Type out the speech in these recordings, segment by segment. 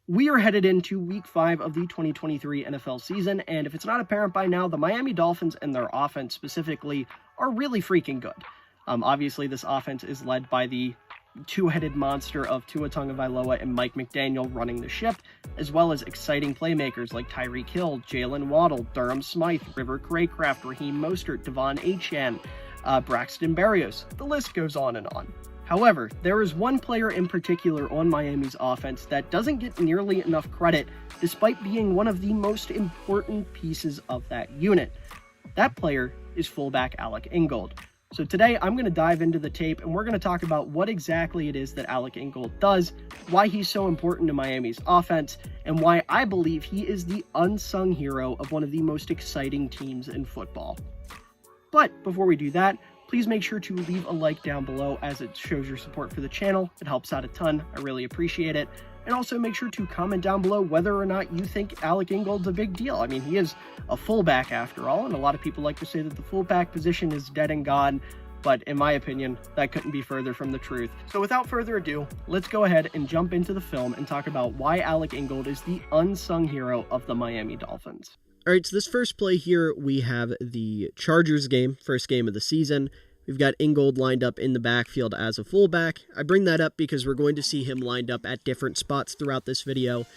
We are headed into week 5 of the 2023 NFL season, and if it's not apparent by now, the Miami Dolphins and their offense specifically are really freaking good. Obviously, this offense is led by the two-headed monster of Tua Tagovailoa and Mike McDaniel running the ship, as well as exciting playmakers like Tyreek Hill, Jalen Waddle, Durham Smythe, River Craycraft, Raheem Mostert, Devon Achane, Braxton Berrios. The list goes on and on. However, there is one player in particular on Miami's offense that doesn't get nearly enough credit, despite being one of the most important pieces of that unit. That player is fullback Alec Ingold. So today I'm going to dive into the tape and we're going to talk about what exactly it is that Alec Ingold does, why he's so important to Miami's offense, and why I believe he is the unsung hero of one of the most exciting teams in football. But before we do that, please make sure to leave a like down below as it shows your support for the channel. It helps out a ton. I really appreciate it. And also make sure to comment down below whether or not you think Alec Ingold's a big deal. I mean, he is a fullback after all, and a lot of people like to say that the fullback position is dead and gone, but in my opinion, that couldn't be further from the truth. So without further ado, let's go ahead and jump into the film and talk about why Alec Ingold is the unsung hero of the Miami Dolphins. All right, so this first play here, we have the Chargers game, first game of the season. We've got Ingold lined up in the backfield as a fullback. I bring that up because we're going to see him lined up at different spots throughout this video.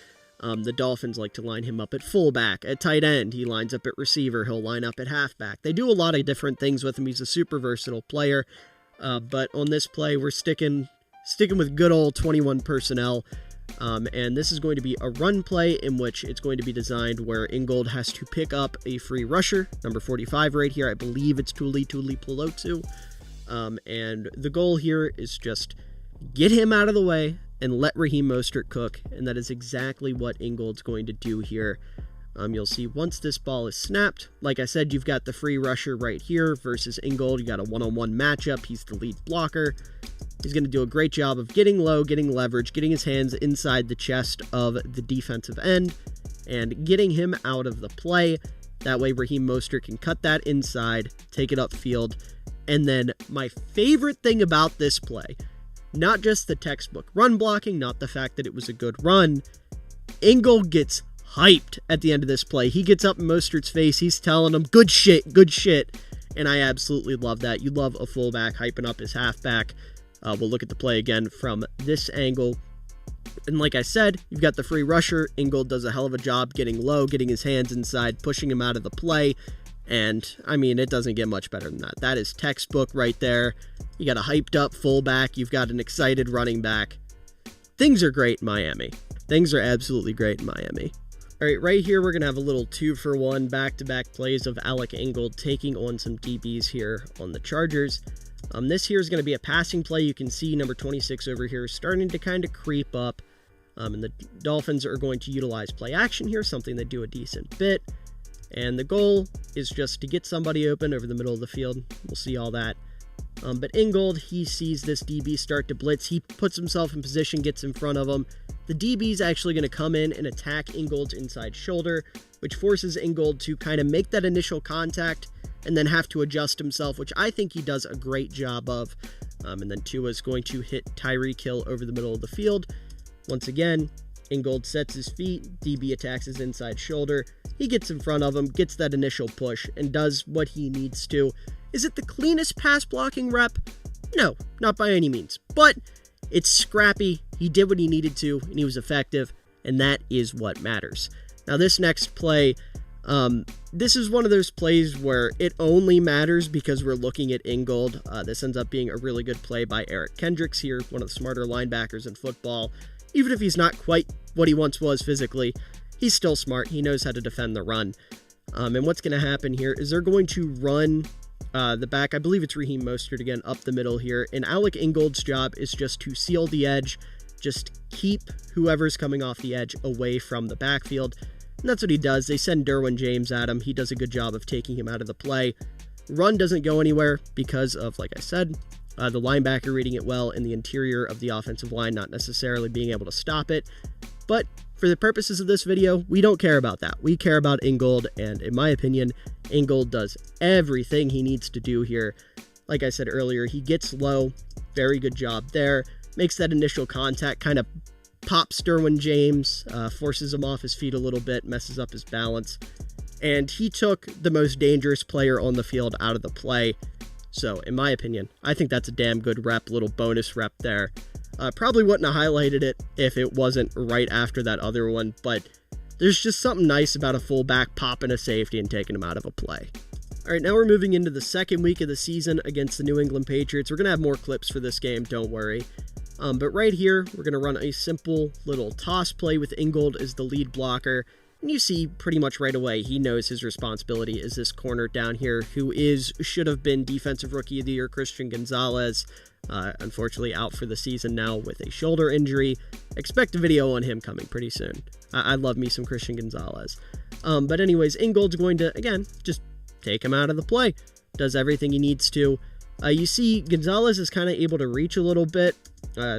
The Dolphins like to line him up at fullback, at tight end. He lines up at receiver. He'll line up at halfback. They do a lot of different things with him. He's a super versatile player. But on this play, we're sticking with good old 21 personnel. And this is going to be a run play in which it's going to be designed where Ingold has to pick up a free rusher, number 45 right here. I believe it's Tuli Pulotu. And the goal here is just get him out of the way and let Raheem Mostert cook. And that is exactly what Ingold's going to do here. You'll see once this ball is snapped, like I said, you've got the free rusher right here versus Ingold. You got a one-on-one matchup. He's the lead blocker. He's going to do a great job of getting low, getting leverage, getting his hands inside the chest of the defensive end, and getting him out of the play. That way Raheem Mostert can cut that inside, take it upfield. And then my favorite thing about this play, not just the textbook run blocking, not the fact that it was a good run, Ingold gets hyped at the end of this play. He gets up in Mostert's face. He's telling him, good shit, good shit. And I absolutely love that. You love a fullback hyping up his halfback. We'll look at the play again from this angle. And like I said, you've got the free rusher. Ingold does a hell of a job getting low, getting his hands inside, pushing him out of the play. And, I mean, it doesn't get much better than that. That is textbook right there. You got a hyped up fullback. You've got an excited running back. Things are great in Miami. Things are absolutely great in Miami. All right, right here, we're going to have a little 2-for-1 back-to-back plays of Alec Ingold taking on some DBs here on the Chargers. This here is going to be a passing play. You can see number 26 over here starting to kind of creep up. And the Dolphins are going to utilize play action here, something they do a decent bit. And the goal is just to get somebody open over the middle of the field. We'll see all that. But Ingold, he sees this DB start to blitz. He puts himself in position, gets in front of him. The DB is actually going to come in and attack Ingold's inside shoulder, which forces Ingold to kind of make that initial contact and then have to adjust himself, which I think he does a great job of. And then Tua is going to hit Tyreek Hill over the middle of the field. Once again, Ingold sets his feet, DB attacks his inside shoulder. He gets in front of him, gets that initial push, and does what he needs to. Is it the cleanest pass blocking rep? No, not by any means. But it's scrappy. He did what he needed to, and he was effective, and that is what matters. Now, this next play, this is one of those plays where it only matters because we're looking at Ingold. This ends up being a really good play by Eric Kendricks here, one of the smarter linebackers in football. Even if he's not quite what he once was physically, he's still smart. He knows how to defend the run. And what's going to happen here is they're going to run the back. I believe it's Raheem Mostert again up the middle here. And Alec Ingold's job is just to seal the edge, just keep whoever's coming off the edge away from the backfield. And that's what he does. They send Derwin James at him. He does a good job of taking him out of the play. Run doesn't go anywhere because of, like I said, the linebacker reading it well and the interior of the offensive line not necessarily being able to stop it. But for the purposes of this video, we don't care about that. We care about Ingold, and in my opinion, Ingold does everything he needs to do here. Like I said earlier, he gets low, very good job there, makes that initial contact, kind of pops Derwin James, forces him off his feet a little bit, messes up his balance, and he took the most dangerous player on the field out of the play. So, in my opinion, I think that's a damn good rep, little bonus rep there. Probably wouldn't have highlighted it if it wasn't right after that other one, but there's just something nice about a fullback popping a safety and taking him out of a play. All right, now we're moving into the second week of the season against the New England Patriots. We're going to have more clips for this game, don't worry. But right here, we're going to run a simple little toss play with Ingold as the lead blocker. And you see pretty much right away, he knows his responsibility is this corner down here who should have been Defensive Rookie of the Year, Christian Gonzalez. Unfortunately out for the season now with a shoulder injury. Expect a video on him coming pretty soon. I love me some Christian Gonzalez. But anyways, Ingold's going to, again, just take him out of the play. Does everything he needs to. You see Gonzalez is kind of able to reach a little bit.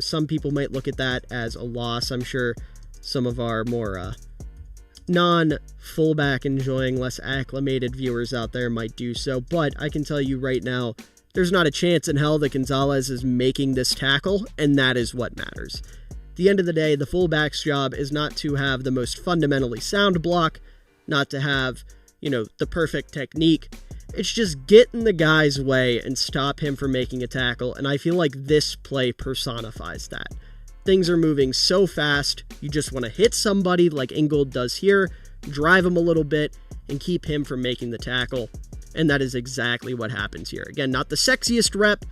Some people might look at that as a loss. I'm sure some of our more non-fullback enjoying, less acclimated viewers out there might do so. But I can tell you right now, there's not a chance in hell that Gonzalez is making this tackle, and that is what matters. At the end of the day, the fullback's job is not to have the most fundamentally sound block, not to have, the perfect technique. It's just get in the guy's way and stop him from making a tackle, and I feel like this play personifies that. Things are moving so fast, you just want to hit somebody like Ingold does here, drive him a little bit, and keep him from making the tackle. And that is exactly what happens here. Again, not the sexiest rep,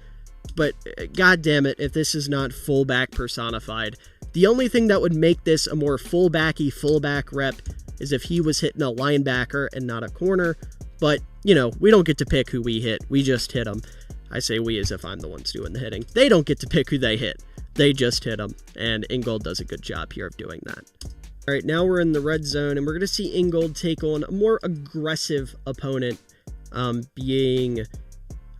but god damn it, if this is not fullback personified. The only thing that would make this a more fullbacky fullback rep is if he was hitting a linebacker and not a corner. But, we don't get to pick who we hit. We just hit them. I say we as if I'm the ones doing the hitting. They don't get to pick who they hit. They just hit them. And Ingold does a good job here of doing that. All right, now we're in the red zone, and we're going to see Ingold take on a more aggressive opponent. Being, I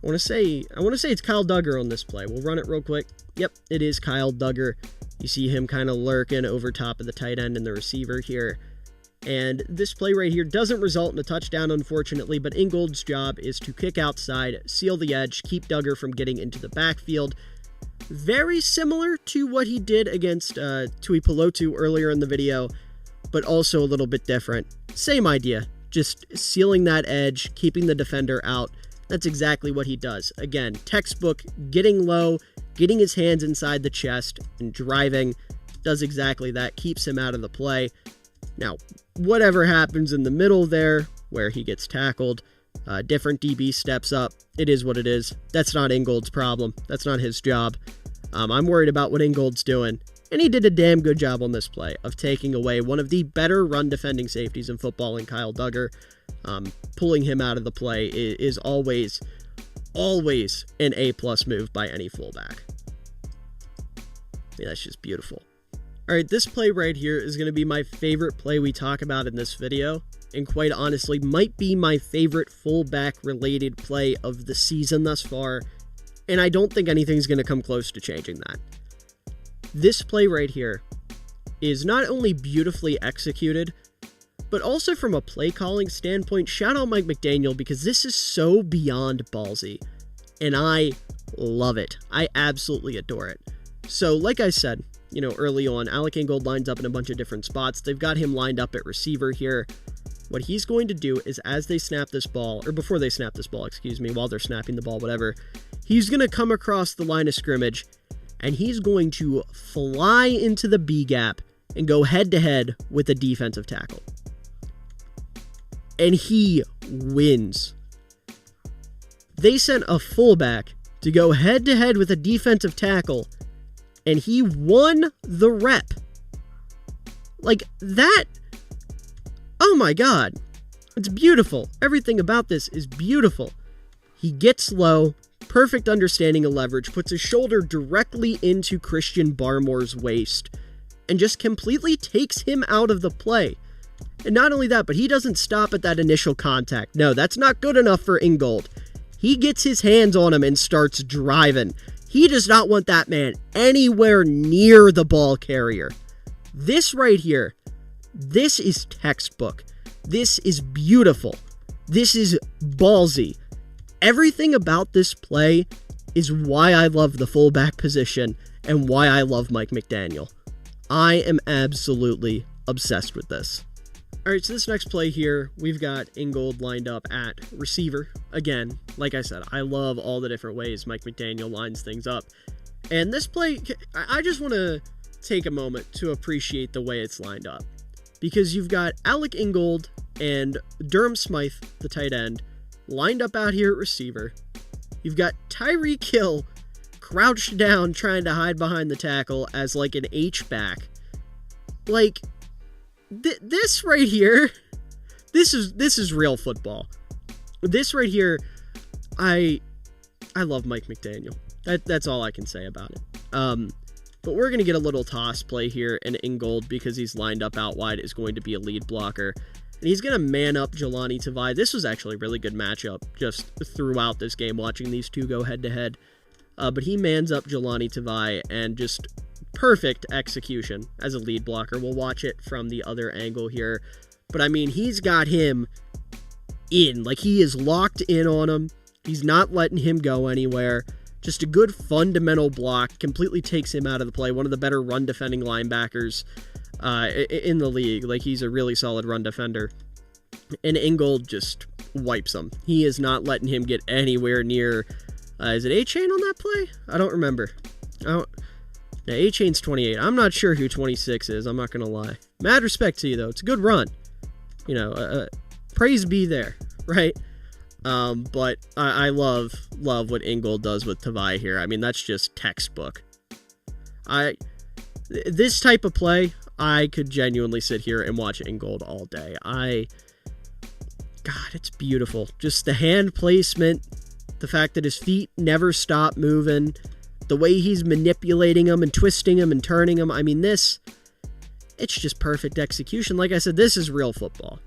want to say it's Kyle Duggar on this play. We'll run it real quick. Yep, it is Kyle Duggar. You see him kind of lurking over top of the tight end and the receiver here. And this play right here doesn't result in a touchdown, unfortunately, but Ingold's job is to kick outside, seal the edge, keep Duggar from getting into the backfield. Very similar to what he did against Tui Pelotu earlier in the video, but also a little bit different. Same idea. Just sealing that edge, keeping the defender out. That's exactly what he does. Again, textbook, getting low, getting his hands inside the chest, and driving. Does exactly that, keeps him out of the play. Now, whatever happens in the middle there, where he gets tackled, different DB steps up. It is what it is. That's not Ingold's problem. That's not his job. I'm worried about what Ingold's doing. And he did a damn good job on this play of taking away one of the better run defending safeties in football in Kyle Duggar. Pulling him out of the play is always an A+ move by any fullback. Yeah, that's just beautiful. All right, this play right here is going to be my favorite play we talk about in this video, and quite honestly, might be my favorite fullback-related play of the season thus far, and I don't think anything's going to come close to changing that. This play right here is not only beautifully executed, but also from a play calling standpoint, shout out Mike McDaniel, because this is so beyond ballsy, and I love it. I absolutely adore it. So, like I said, early on, Alec Ingold lines up in a bunch of different spots. They've got him lined up at receiver here. What he's going to do is as they snap this ball, or before they snap this ball, while they're snapping the ball, whatever, he's going to come across the line of scrimmage, and he's going to fly into the B gap and go head-to-head with a defensive tackle. And he wins. They sent a fullback to go head-to-head with a defensive tackle, and he won the rep. Like, that, oh my god, it's beautiful. Everything about this is beautiful. He gets low, perfect understanding of leverage, puts his shoulder directly into Christian Barmore's waist, and just completely takes him out of the play. And not only that, but he doesn't stop at that initial contact. No, that's not good enough for Ingold. He gets his hands on him and starts driving. He does not want that man anywhere near the ball carrier. This right here, this is textbook. This is beautiful. This is ballsy. Everything about this play is why I love the fullback position and why I love Mike McDaniel. I am absolutely obsessed with this. All right, so this next play here, we've got Ingold lined up at receiver. Again, like I said, I love all the different ways Mike McDaniel lines things up. And this play, I just want to take a moment to appreciate the way it's lined up. Because you've got Alec Ingold and Durham Smythe, the tight end, lined up out here at receiver. You've got Tyreek Hill crouched down trying to hide behind the tackle as like an H-back. Like, this right here, this is real football. This right here, I love Mike McDaniel. That's all I can say about it. But we're going to get a little toss play here, and Ingold, because he's lined up out wide, is going to be a lead blocker. And he's going to man up Jelani Tavai. This was actually a really good matchup just throughout this game, watching these two go head-to-head. But he mans up Jelani Tavai, and just perfect execution as a lead blocker. We'll watch it from the other angle here. But, I mean, he's got him in. Like, he is locked in on him. He's not letting him go anywhere. Just a good fundamental block. Completely takes him out of the play. One of the better run-defending linebackers in the league. Like, he's a really solid run defender. And Ingold just wipes him. He is not letting him get anywhere near... is it A-Chain on that play? I don't remember. Now, A-Chain's 28. I'm not sure who 26 is. I'm not going to lie. Mad respect to you, though. It's a good run. You know, praise be there, right? But I love what Ingold does with Tavai here. I mean, that's just textbook. This type of play, I could genuinely sit here and watch Ingold all day. God, it's beautiful. Just the hand placement, the fact that his feet never stop moving, the way he's manipulating them and twisting them and turning them. I mean, it's just perfect execution. Like I said, this is real football.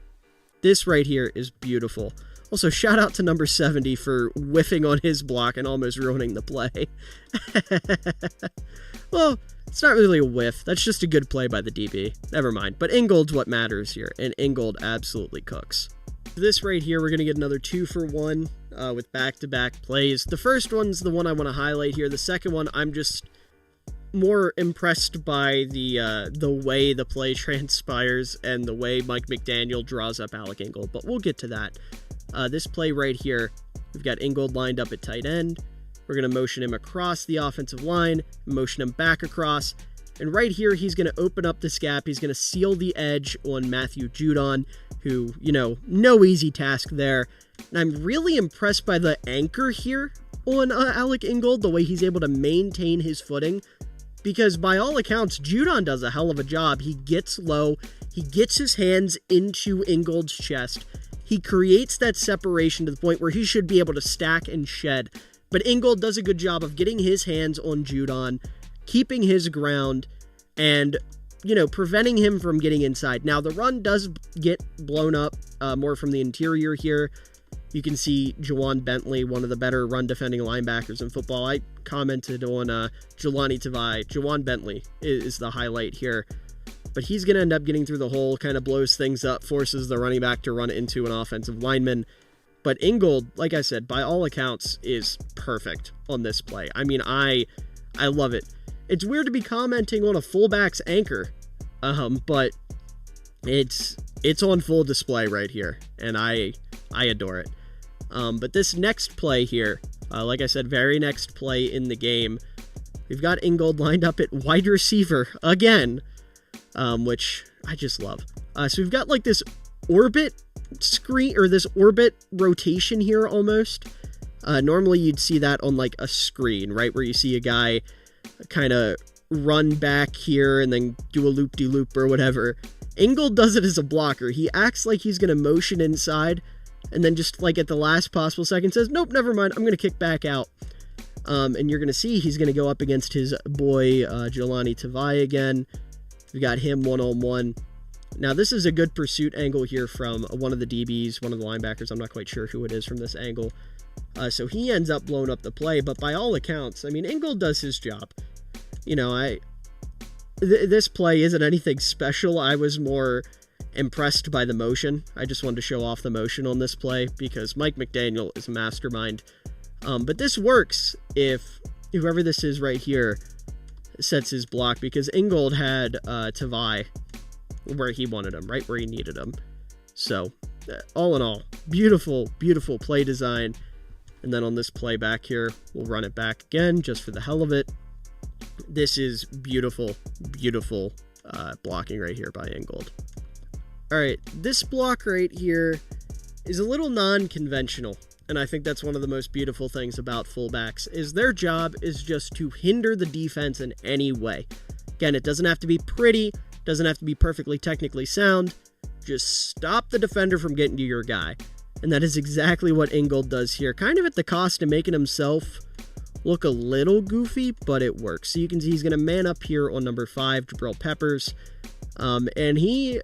This right here is beautiful. Also, shout out to number 70 for whiffing on his block and almost ruining the play. Well, it's not really a whiff. That's just a good play by the DB. Never mind. But Ingold's what matters here, and Ingold absolutely cooks. This right here, we're going to get another 2-for-1 with back-to-back plays. The first one's the one I want to highlight here. The second one, I'm just more impressed by the way the play transpires and the way Mike McDaniel draws up Alec Ingold. But we'll get to that. This play right here, we've got Ingold lined up at tight end. We're going to motion him across the offensive line, motion him back across. And right here, he's going to open up this gap. He's going to seal the edge on Matthew Judon, who, you know, no easy task there. And I'm really impressed by the anchor here on Alec Ingold, the way he's able to maintain his footing. Because by all accounts, Judon does a hell of a job. He gets low. He gets his hands into Ingold's chest. He creates that separation to the point where he should be able to stack and shed. But Ingold does a good job of getting his hands on Judon, keeping his ground, and, you know, preventing him from getting inside. Now, the run does get blown up more from the interior here. You can see Juwan Bentley, one of the better run-defending linebackers in football. I commented on Jelani Tavai. Juwan Bentley is the highlight here. But he's going to end up getting through the hole, kind of blows things up, forces the running back to run into an offensive lineman. But Ingold, like I said, by all accounts, is perfect on this play. I mean, I love it. It's weird to be commenting on a fullback's anchor, but it's on full display right here, and I adore it. But this next play here, like I said, very next play in the game, we've got Ingold lined up at wide receiver again, which I just love. So we've got like this orbit screen, or this orbit rotation here almost. Normally you'd see that on like a screen, right, where you see a guy kind of run back here and then do a loop-de-loop or whatever. Ingold does it as a blocker. He acts like he's going to motion inside, and then just like at the last possible second says, nope, never mind, I'm going to kick back out. And you're going to see he's going to go up against his boy Jelani Tavai again. We got him one-on-one. Now, this is a good pursuit angle here from one of the DBs, one of the linebackers. I'm not quite sure who it is from this angle. So he ends up blowing up the play, but by all accounts, I mean, Ingold does his job. You know, this play isn't anything special. I was more impressed by the motion. I just wanted to show off the motion on this play because Mike McDaniel is a mastermind. But this works if whoever this is right here, sets his block, because Ingold had Tavai where he wanted him, right where he needed him. So, all in all, beautiful, beautiful play design. And then on this play back here, we'll run it back again just for the hell of it. This is beautiful, beautiful blocking right here by Ingold. All right, this block right here is a little non-conventional, and I think that's one of the most beautiful things about fullbacks, is their job is just to hinder the defense in any way. Again, it doesn't have to be pretty, doesn't have to be perfectly technically sound, just stop the defender from getting to your guy. And that is exactly what Ingold does here, kind of at the cost of making himself look a little goofy, but it works. So you can see he's going to man up here on number 5, Jabril Peppers, and he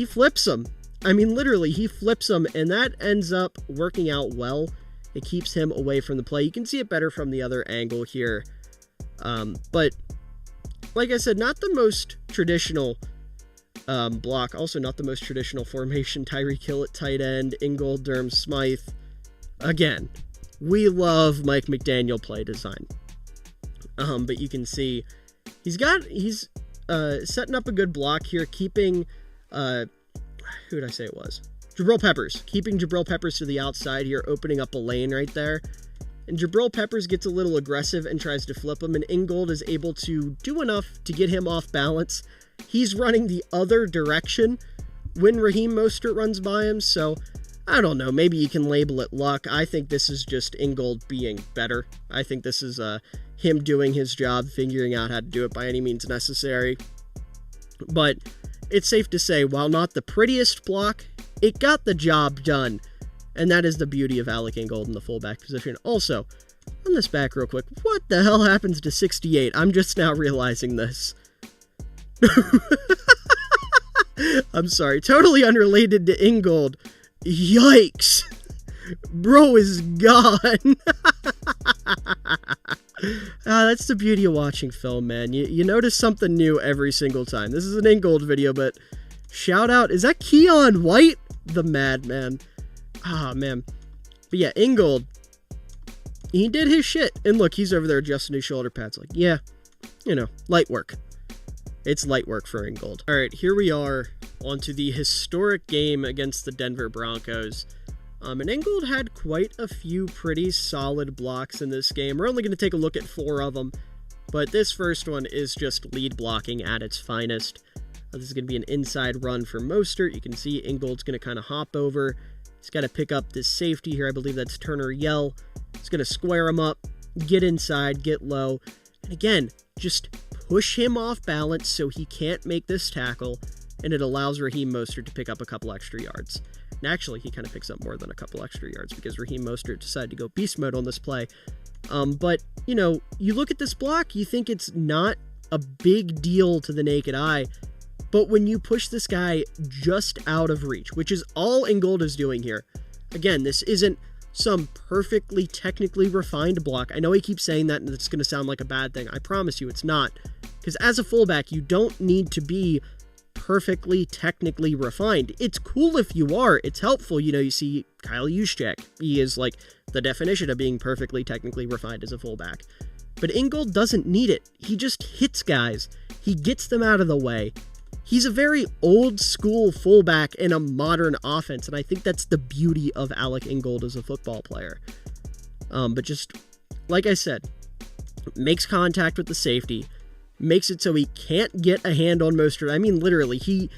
flips him. I mean, literally, he flips him, and that ends up working out well. It keeps him away from the play. You can see it better from the other angle here. But, like I said, not the most traditional block. Also, not the most traditional formation. Tyreek Hill at tight end. Ingold, Durham, Smythe. Again, we love Mike McDaniel play design. But you can see he's setting up a good block here, keeping who did I say it was? Jabril Peppers. Keeping Jabril Peppers to the outside here, opening up a lane right there. And Jabril Peppers gets a little aggressive and tries to flip him, and Ingold is able to do enough to get him off balance. He's running the other direction when Raheem Mostert runs by him, so I don't know, maybe you can label it luck. I think this is just Ingold being better. I think this is him doing his job, figuring out how to do it by any means necessary. But it's safe to say, while not the prettiest block, it got the job done. And that is the beauty of Alec Ingold in the fullback position. Also, on this back real quick, what the hell happens to 68? I'm just now realizing this. I'm sorry, totally unrelated to Ingold. Yikes. Bro is gone. That's the beauty of watching film, man. You notice something new every single time. This is an Ingold video, but shout out, is that Keon White? The madman. Ah, man. But yeah, Ingold, he did his shit. And look, he's over there adjusting his shoulder pads. Like, yeah, you know, light work. It's light work for Ingold. All right, here we are onto the historic game against the Denver Broncos. And Ingold had quite a few pretty solid blocks in this game. We're only going to take a look at 4 of them, but this first one is just lead blocking at its finest. This is going to be an inside run for Mostert. You can see Ingold's going to kind of hop over. He's got to pick up this safety here. I believe that's Turner Yell. He's going to square him up, get inside, get low, and again, just push him off balance so he can't make this tackle, and it allows Raheem Mostert to pick up a couple extra yards. And actually, he kind of picks up more than a couple extra yards because Raheem Mostert decided to go beast mode on this play. But, you know, you look at this block, you think it's not a big deal to the naked eye, but when you push this guy just out of reach, which is all Ingold is doing here, again, this isn't some perfectly technically refined block. I know he keeps saying that and it's going to sound like a bad thing. I promise you it's not. Because as a fullback, you don't need to be perfectly technically refined. It's cool if you are. It's helpful. You know, you see Kyle Juszczyk. He is like the definition of being perfectly technically refined as a fullback. But Ingold doesn't need it. He just hits guys. He gets them out of the way. He's a very old school fullback in a modern offense, and I think that's the beauty of Alec Ingold as a football player. But just, like I said, makes contact with the safety, makes it so he can't get a hand on Mostert. I mean, literally, he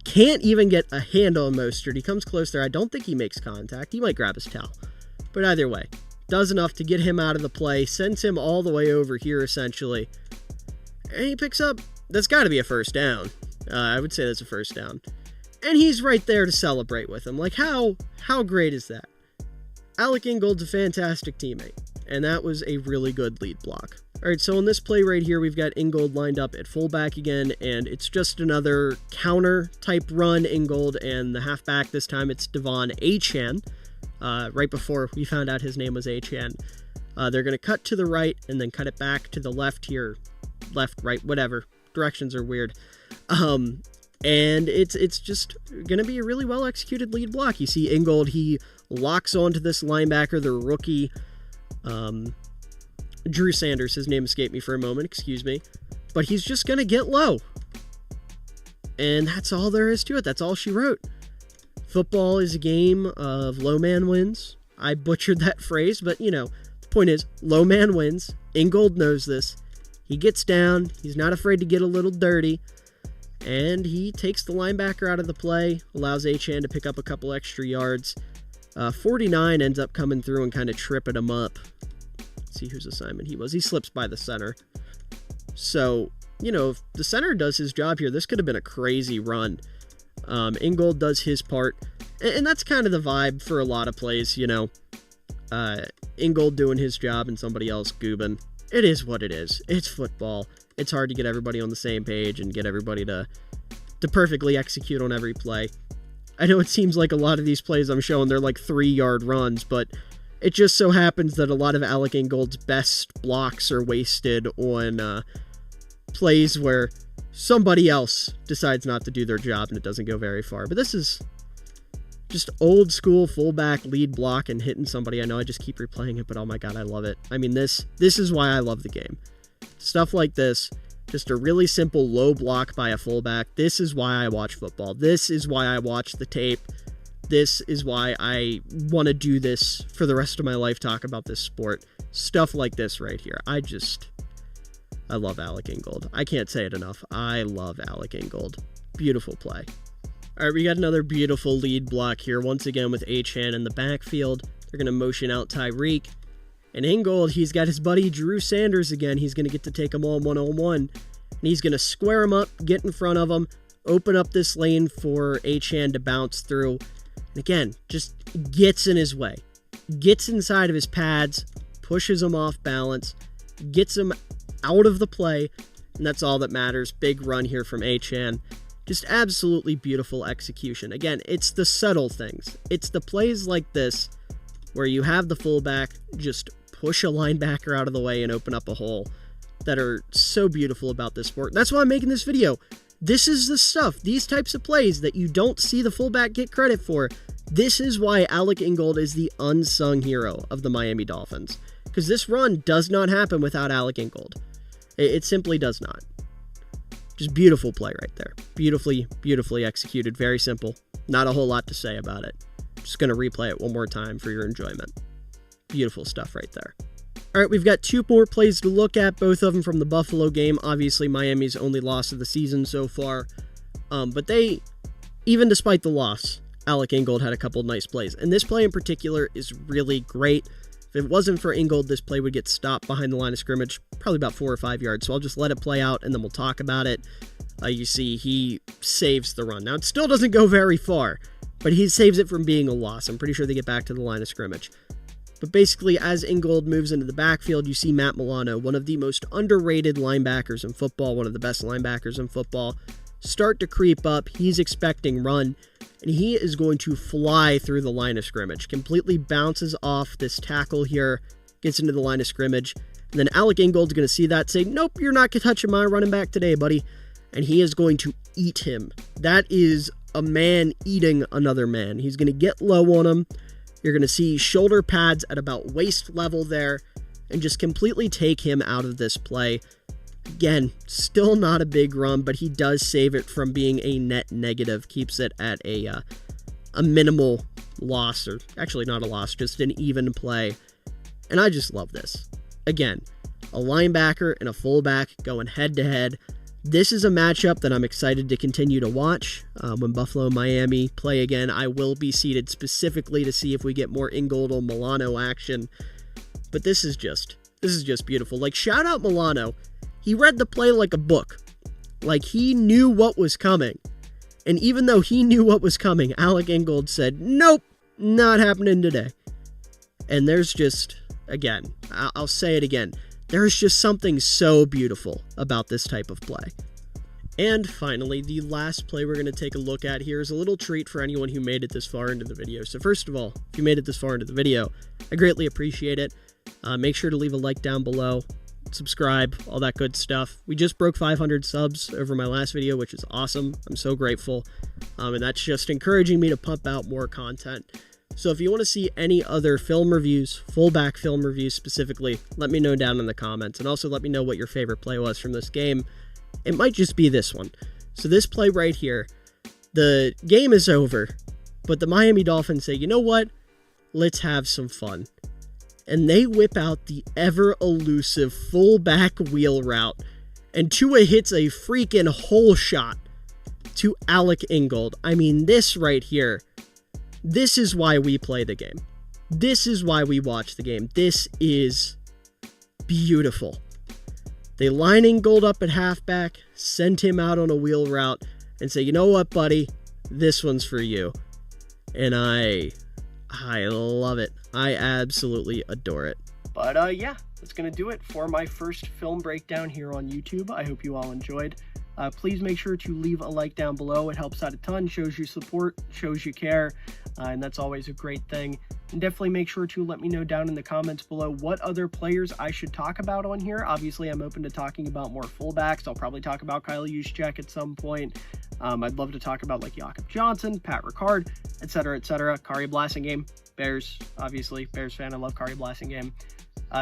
can't even get a hand on Mostert. He comes close there. I don't think he makes contact. He might grab his towel. But either way, does enough to get him out of the play, sends him all the way over here, essentially. And he picks up, that's got to be a first down. I would say that's a first down. And he's right there to celebrate with him. Like, how great is that? Alec Ingold's a fantastic teammate, and that was a really good lead block. All right, so in this play right here, we've got Ingold lined up at fullback again, and it's just another counter-type run, Ingold, and the halfback this time, it's Devon Achane. Right before we found out his name was Achane. They're going to cut to the right and then cut it back to the left here. Left, right, whatever. Directions are weird. And it's just going to be a really well-executed lead block. You see Ingold, he locks onto this linebacker, the rookie, Drew Sanders, his name escaped me for a moment, excuse me. But he's just going to get low. And that's all there is to it. That's all she wrote. Football is a game of low man wins. I butchered that phrase, but the point is, low man wins. Ingold knows this. He gets down. He's not afraid to get a little dirty. And he takes the linebacker out of the play, allows Achane to pick up a couple extra yards. 49 ends up coming through and kind of tripping him up. Let's see whose assignment he was. He slips by the center. So, if the center does his job here, this could have been a crazy run. Ingold does his part. And that's kind of the vibe for a lot of plays, Ingold doing his job and somebody else goobing. It is what it is. It's football. It's hard to get everybody on the same page and get everybody to perfectly execute on every play. I know it seems like a lot of these plays I'm showing, they're like 3-yard runs, but it just so happens that a lot of Alec Ingold's best blocks are wasted on plays where somebody else decides not to do their job and it doesn't go very far. But this is just old school fullback lead block and hitting somebody. I know I just keep replaying it, but oh my god, I love it. I mean, this is why I love the game. Stuff like this, just a really simple low block by a fullback. This is why I watch football. This is why I watch the tape. This is why I want to do this for the rest of my life, talk about this sport. Stuff like this right here. I love Alec Ingold. I can't say it enough. I love Alec Ingold. Beautiful play. All right, we got another beautiful lead block here, once again with Achane in the backfield. They're going to motion out Tyreek. And Ingold, he's got his buddy Drew Sanders again. He's going to get to take him on one-on-one. And he's going to square him up, get in front of him, open up this lane for Achane to bounce through. And again, just gets in his way. Gets inside of his pads, pushes him off balance, gets him out of the play, and that's all that matters. Big run here from Achane. Just absolutely beautiful execution. Again, it's the subtle things. It's the plays like this where you have the fullback just push a linebacker out of the way and open up a hole that are so beautiful about this sport. That's why I'm making this video. This is the stuff, these types of plays that you don't see the fullback get credit for. This is why Alec Ingold is the unsung hero of the Miami Dolphins. Because this run does not happen without Alec Ingold. It simply does not. Just beautiful play right there. Beautifully, beautifully executed. Very simple. Not a whole lot to say about it. Just going to replay it one more time for your enjoyment. Beautiful stuff right there. All right, we've got two more plays to look at, both of them from the Buffalo game. Obviously, Miami's only loss of the season so far. But they, even despite the loss, Alec Ingold had a couple nice plays. And this play in particular is really great. If it wasn't for Ingold, this play would get stopped behind the line of scrimmage, probably about 4 or 5 yards. So I'll just let it play out, and then we'll talk about it. You see, he saves the run. Now, it still doesn't go very far, but he saves it from being a loss. I'm pretty sure they get back to the line of scrimmage. But basically, as Ingold moves into the backfield, you see Matt Milano, one of the most underrated linebackers in football, one of the best linebackers in football, start to creep up. He's expecting run, and he is going to fly through the line of scrimmage. Completely bounces off this tackle here, gets into the line of scrimmage, and then Alec Ingold's going to see that, say, nope, you're not touching my running back today, buddy. And he is going to eat him. That is a man eating another man. He's going to get low on him. You're going to see shoulder pads at about waist level there, and just completely take him out of this play. Again, still not a big run, but he does save it from being a net negative, keeps it at a minimal loss, or actually not a loss, just an even play. And I just love this. Again, a linebacker and a fullback going head-to-head. This is a matchup that I'm excited to continue to watch. When Buffalo and Miami play again, I will be seated specifically to see if we get more Ingold or Milano action. But this is just beautiful. Like, shout out Milano. He read the play like a book. Like, he knew what was coming. And even though he knew what was coming, Alec Ingold said, nope, not happening today. And there's just, again, I'll say it again, there's just something so beautiful about this type of play. And finally, the last play we're going to take a look at here is a little treat for anyone who made it this far into the video. So first of all, if you made it this far into the video, I greatly appreciate it. Make sure to leave a like down below, subscribe, all that good stuff. We just broke 500 subs over my last video, which is awesome. I'm so grateful. And that's just encouraging me to pump out more content. So if you want to see any other film reviews, fullback film reviews specifically, let me know down in the comments. And also let me know what your favorite play was from this game. It might just be this one. So this play right here, the game is over, but the Miami Dolphins say, you know what? Let's have some fun. And they whip out the ever-elusive fullback wheel route. And Tua hits a freaking hole shot to Alec Ingold. I mean, this right here, this is why we play the game. This is why we watch the game. This is beautiful. They line Ingold up at halfback, send him out on a wheel route, and say, you know what, buddy? This one's for you. And I love it. I absolutely adore it. But yeah, that's going to do it for my first film breakdown here on YouTube. I hope you all enjoyed. Please make sure to leave a like down below. It helps out a ton, shows you support, shows you care, and that's always a great thing. And definitely make sure to let me know down in the comments below what other players I should talk about on here. Obviously, I'm open to talking about more fullbacks. I'll probably talk about Kyle Juszczyk at some point. I'd love to talk about like Jakob Johnson, Pat Ricard, etc., etc. Kari Blasingame, Bears, obviously, Bears fan. I love Kari Blasingame.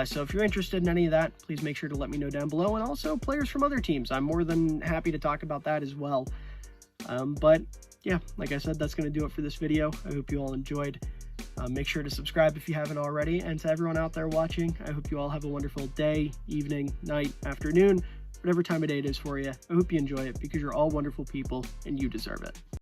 So if you're interested in any of that, please make sure to let me know down below, and also players from other teams. I'm more than happy to talk about that as well. But yeah, like I said, that's going to do it for this video. I hope you all enjoyed. Make sure to subscribe if you haven't already, and to everyone out there watching, I hope you all have a wonderful day, evening, night, afternoon, whatever time of day it is for you. I hope you enjoy it, because you're all wonderful people and you deserve it.